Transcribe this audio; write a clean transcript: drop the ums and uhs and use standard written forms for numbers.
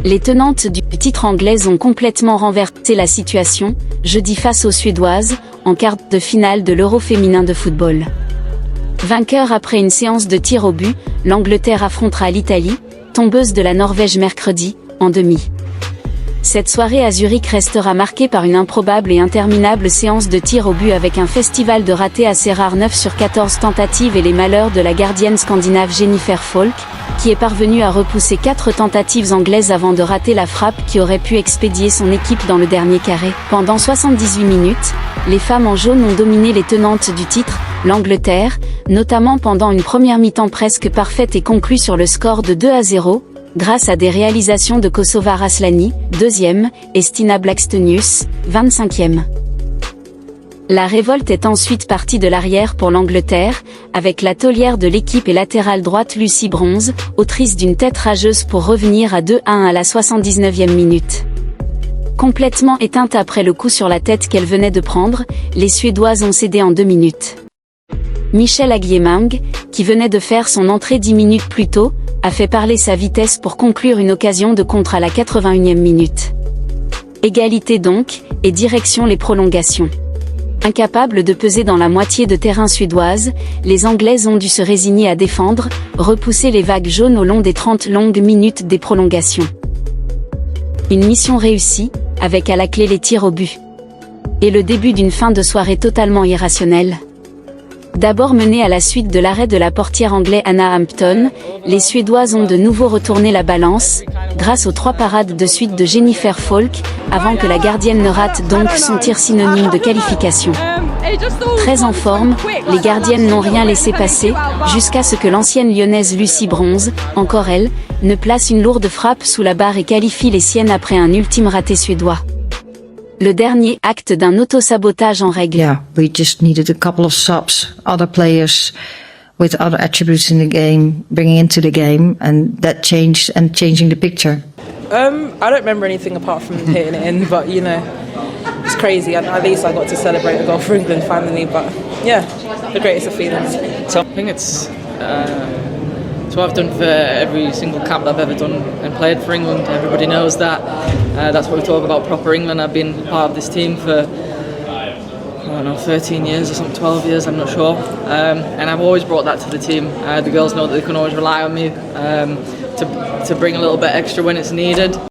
Les tenantes du titre anglaises ont complètement renversé la situation, jeudi face aux Suédoises, en quart de finale de l'Euro féminin de football. Vainqueur après une séance de tir au but, l'Angleterre affrontera l'Italie, tombeuse de la Norvège mercredi, en demi. Cette soirée à Zurich restera marquée par une improbable et interminable séance de tir au but avec un festival de ratés assez rare 9 sur 14 tentatives et les malheurs de la gardienne scandinave Jennifer Falk, qui est parvenue à repousser 4 tentatives anglaises avant de rater la frappe qui aurait pu expédier son équipe dans le dernier carré. Pendant 78 minutes, les femmes en jaune ont dominé les tenantes du titre, l'Angleterre, notamment pendant une première mi-temps presque parfaite et conclue sur le score de 2-0, grâce à des réalisations de Kosova Raslani, 2e, et Stina Blackstenius, 25e. La révolte est ensuite partie de l'arrière pour l'Angleterre, avec la taulière de l'équipe et latérale droite Lucy Bronze, autrice d'une tête rageuse pour revenir à 2-1 à la 79e minute. Complètement éteinte après le coup sur la tête qu'elle venait de prendre, les Suédoises ont cédé en 2 minutes. Michelle Aguiemang, qui venait de faire son entrée 10 minutes plus tôt, a fait parler sa vitesse pour conclure une occasion de contre à la 81e minute. Égalité donc, et direction les prolongations. Incapables de peser dans la moitié de terrain suédoise, les Anglaises ont dû se résigner à défendre, repousser les vagues jaunes au long des 30 longues minutes des prolongations. Une mission réussie, avec à la clé les tirs au but. Et le début d'une fin de soirée totalement irrationnelle. D'abord menées à la suite de l'arrêt de la portière anglaise Anna Hampton, les Suédoises ont de nouveau retourné la balance, grâce aux 3 parades de suite de Jennifer Falk, avant que la gardienne ne rate donc son tir synonyme de qualification. Très en forme, les gardiennes n'ont rien laissé passer, jusqu'à ce que l'ancienne lyonnaise Lucy Bronze, encore elle, ne place une lourde frappe sous la barre et qualifie les siennes après un ultime raté suédois. Le dernier acte d'un auto-sabotage en règle. Yeah, we just needed a couple of subs, other players with other attributes in the game, bringing into the game, and that changed and changing the picture. I don't remember anything apart from hitting it in, but you know, it's crazy. At least I got to celebrate a goal for England finally, but yeah, the greatest of feelings. So I think it's what I've done for every single cap that I've ever done and played for England. Everybody knows that. That's what we talk about, proper England. I've been part of this team for, I don't know, 13 years or something, 12 years, I'm not sure. And I've always brought that to the team. The girls know that they can always rely on me to bring a little bit extra when it's needed.